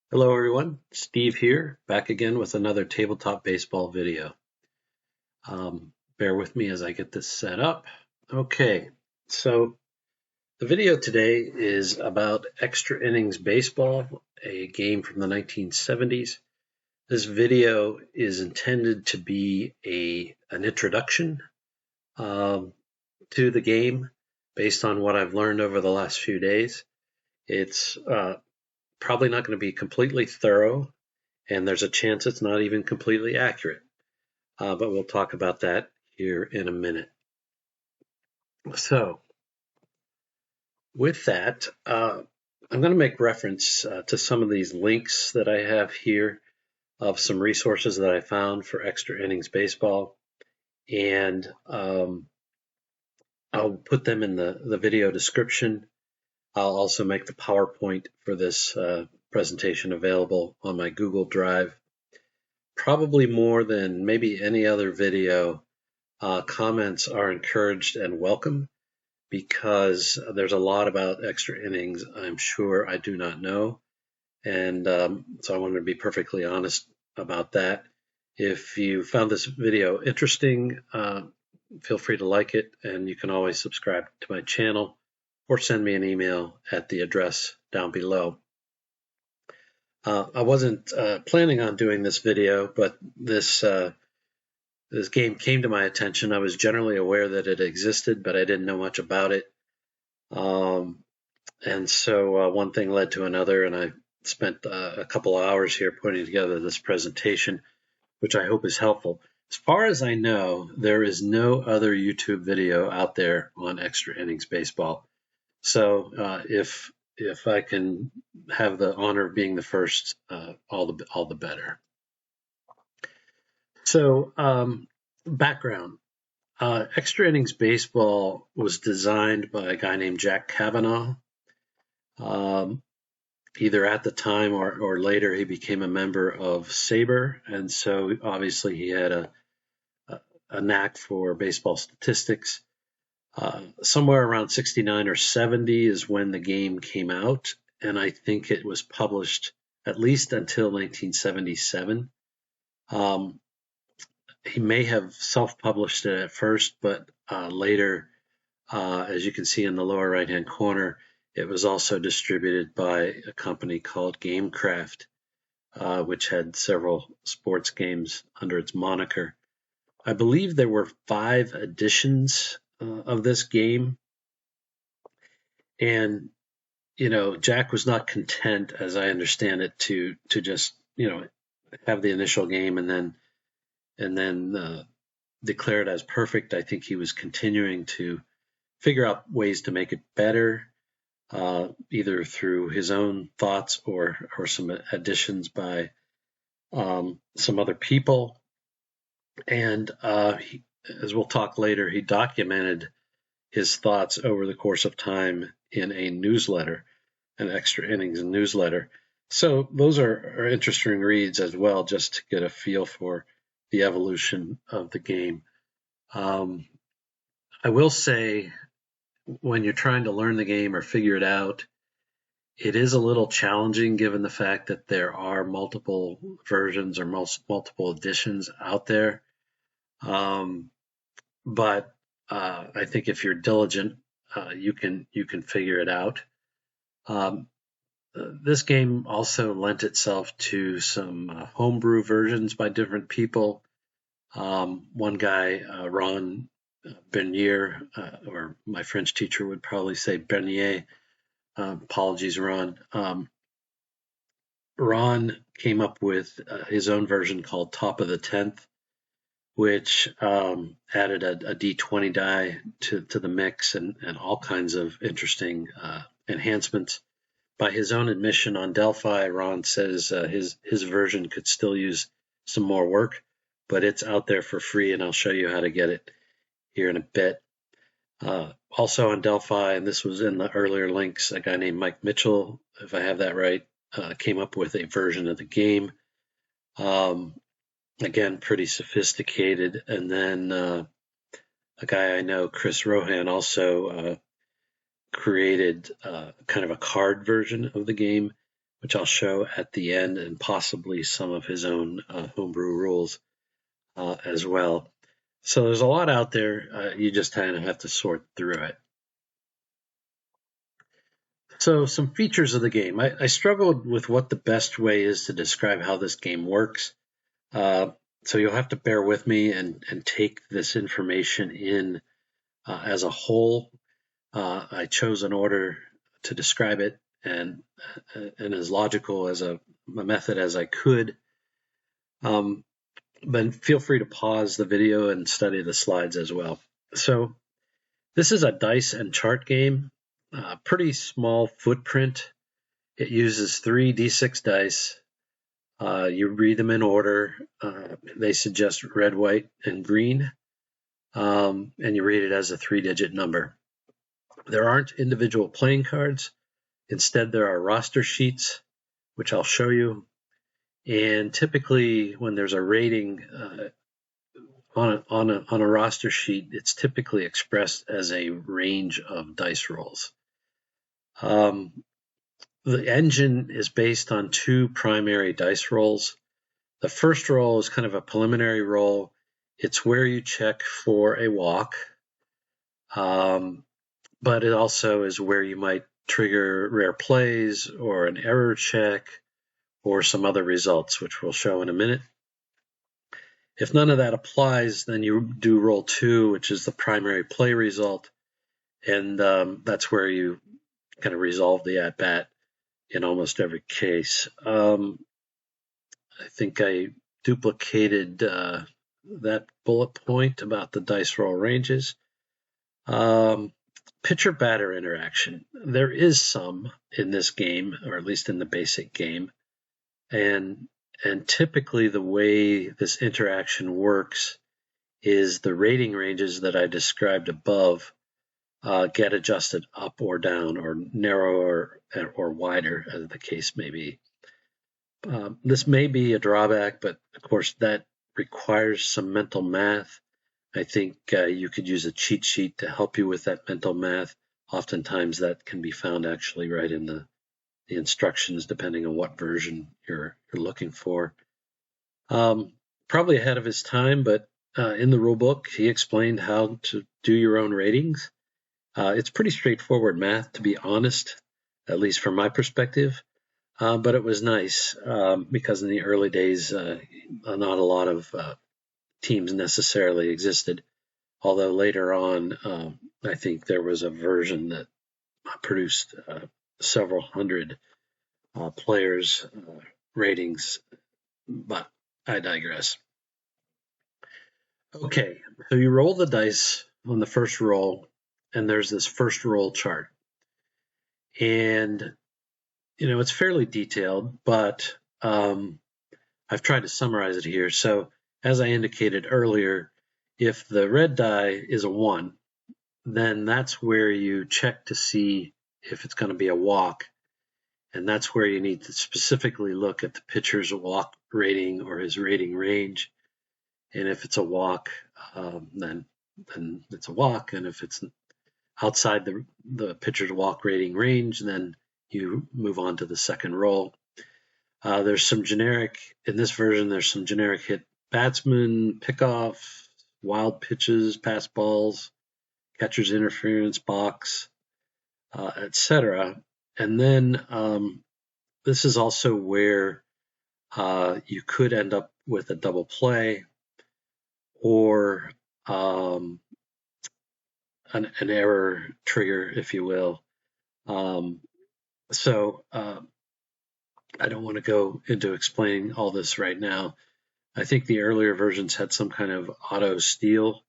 Hello everyone, Steve here, back again with another tabletop baseball video. Bear with me as I get this set up. Okay, so the video today is about Extra Innings Baseball, a game from the 1970s. This video is intended to be an introduction to the game based on what I've learned over the last few days. It's probably not going to be completely thorough, and there's a chance it's not even completely accurate. But we'll talk about that here in a minute. So, with that, I'm going to make reference to some of these links that I have here of some resources that I found for Extra Innings Baseball, and I'll put them in the video description. I'll also make the PowerPoint for this presentation available on my Google Drive. Probably more than maybe any other video, comments are encouraged and welcome because there's a lot about Extra Innings I'm sure I do not know. And so I wanted to be perfectly honest about that. If you found this video interesting, feel free to like it, and you can always subscribe to my channel or send me an email at the address down below. I wasn't planning on doing this video, but this game came to my attention. I was generally aware that it existed, but I didn't know much about it. And so one thing led to another, and I spent a couple of hours here putting together this presentation, which I hope is helpful. As far as I know, there is no other YouTube video out there on Extra Innings Baseball. So if I can have the honor of being the first, all the better. So background. Extra Innings Baseball was designed by a guy named Jack Kavanaugh. Either at the time or later, he became a member of SABR, and so obviously he had a knack for baseball statistics. Somewhere around 69 or 70 is when the game came out, and I think it was published at least until 1977. He may have self-published it at first, but later, as you can see in the lower right-hand corner, it was also distributed by a company called Gamecraft, which had several sports games under its moniker. I believe there were 5 editions of this game, and Jack was not content, as I understand it, to just have the initial game and then declare it as perfect. I think he was continuing to figure out ways to make it better, either through his own thoughts or some additions by some other people. And as we'll talk later, he documented his thoughts over the course of time in a newsletter, an Extra Innings newsletter. So those are interesting reads as well, just to get a feel for the evolution of the game. I will say, when you're trying to learn the game or figure it out, it is a little challenging given the fact that there are multiple versions or multiple editions out there. But I think if you're diligent, you can figure it out. This game also lent itself to some homebrew versions by different people. One guy, Ron Bernier, or my French teacher would probably say Bernier. Apologies, Ron. Ron came up with his own version called Top of the 10th, which added a D20 die to the mix and all kinds of interesting enhancements. By his own admission on Delphi, Ron says his version could still use some more work, but it's out there for free, and I'll show you how to get it here in a bit. Also on Delphi, and this was in the earlier links, a guy named Mike Mitchell, if I have that right, came up with a version of the game. Again, pretty sophisticated. And then a guy I know, Chris Rohan, also created kind of a card version of the game. which I'll show at the end, and possibly some of his own homebrew rules as well. So there's a lot out there. You just kind of have to sort through it. So some features of the game. I struggled with what the best way is to describe how this game works. So you'll have to bear with me and take this information in as a whole. I chose an order to describe it and as logical as a method as I could. But feel free to pause the video and study the slides as well. So this is a dice and chart game, pretty small footprint. It uses 3 d6 dice. You read them in order. They suggest red, white, and green, and you read it as a 3-digit number. There aren't individual playing cards. Instead, there are roster sheets, which I'll show you. And typically, when there's a rating on a roster sheet, it's typically expressed as a range of dice rolls. The engine is based on 2 primary dice rolls. The first roll is kind of a preliminary roll. It's where you check for a walk, but it also is where you might trigger rare plays or an error check or some other results, which we'll show in a minute. If none of that applies, then you do roll 2, which is the primary play result, and that's where you kind of resolve the at-bat in almost every case. I think I duplicated that bullet point about the dice roll ranges. Pitcher-batter interaction. There is some in this game, or at least in the basic game, and typically the way this interaction works is the rating ranges that I described above get adjusted up or down, or narrower or wider, as the case may be. This may be a drawback, but of course that requires some mental math. I think you could use a cheat sheet to help you with that mental math. Oftentimes that can be found actually right in the instructions, depending on what version you're looking for. Probably ahead of his time, but in the rule book, he explained how to do your own ratings. It's pretty straightforward math, to be honest, at least from my perspective. But it was nice because in the early days, not a lot of teams necessarily existed. Although later on, I think there was a version that produced several hundred players' ratings, but I digress. Okay, so you roll the dice on the first roll, and there's this first roll chart. And it's fairly detailed, but I've tried to summarize it here. So as I indicated earlier, if the red die is a 1, then that's where you check to see if it's going to be a walk. And that's where you need to specifically look at the pitcher's walk rating or his rating range. And if it's a walk, then it's a walk. And if it's outside the pitcher's walk rating range, then you move on to the second roll. There's some generic, in this version, there's some generic hit batsman, pickoff, wild pitches, pass balls, catcher's interference, box, etc. And then this is also where you could end up with a double play or an error trigger, if you will. So I don't want to go into explaining all this right now. I think the earlier versions had some kind of auto steal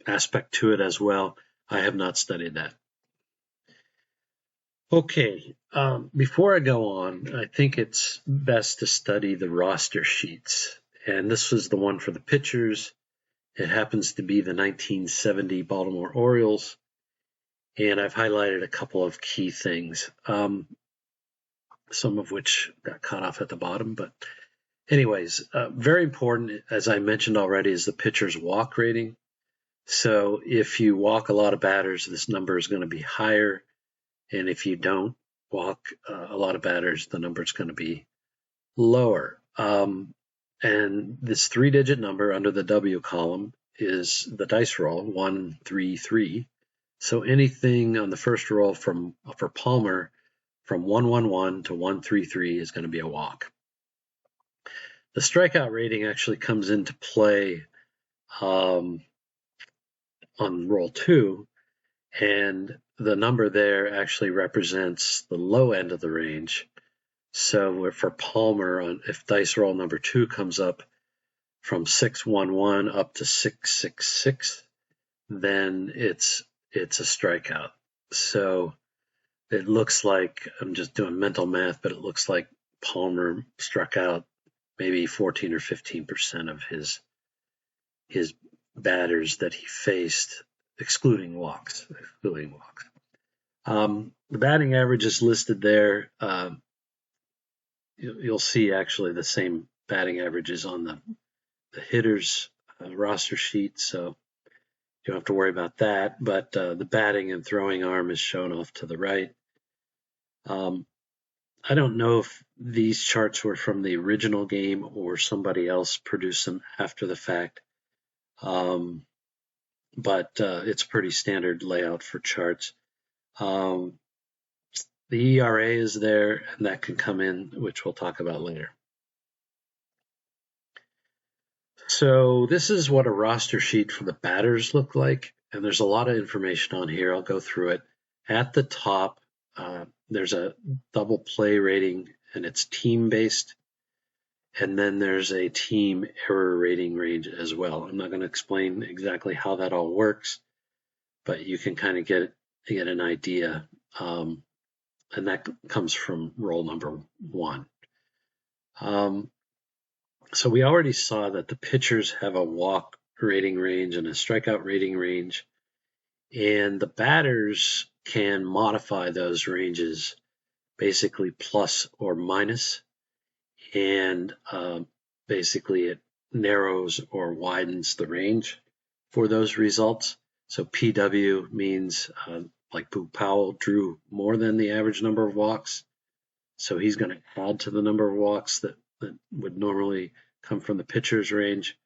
aspect to it as well. I have not studied that. Okay, before I go on, I think it's best to study the roster sheets. And this was the one for the pitchers. It happens to be the 1970 Baltimore Orioles. And I've highlighted a couple of key things, some of which got cut off at the bottom. But anyways, very important, as I mentioned already, is the pitcher's walk rating. So if you walk a lot of batters, this number is going to be higher. And if you don't walk a lot of batters, the number is going to be lower. And this 3-digit number under the W column is the dice roll, 1, 3, 3. So anything on the first roll for Palmer from 111 to 133 is going to be a walk. The strikeout rating actually comes into play on roll 2, and the number there actually represents the low end of the range. So for Palmer, if dice roll number 2 comes up from 611 up to 666, then it's a strikeout. So it looks like, I'm just doing mental math, but it looks like Palmer struck out maybe 14 or 15% of his batters that he faced, excluding walks. The batting average is listed there. You'll see actually the same batting averages on the hitters roster sheet, so you don't have to worry about that. But the batting and throwing arm is shown off to the right. I don't know if these charts were from the original game or somebody else produced them after the fact, but it's pretty standard layout for charts. The ERA is there, and that can come in, which we'll talk about later. So this is what a roster sheet for the batters look like, and there's a lot of information on here. I'll go through it. At the top, there's a double play rating, and it's team-based, and then there's a team error rating range as well. I'm not going to explain exactly how that all works, but you can kind of get an idea, and that comes from roll number 1. So we already saw that the pitchers have a walk rating range and a strikeout rating range, and the batters can modify those ranges, basically plus or minus, and basically it narrows or widens the range for those results. So PW means like Boog Powell drew more than the average number of walks, so he's going to add to the number of walks that would normally come from the pitcher's range.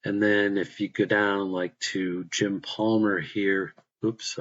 And then if you go down like to Jim Palmer here, oops,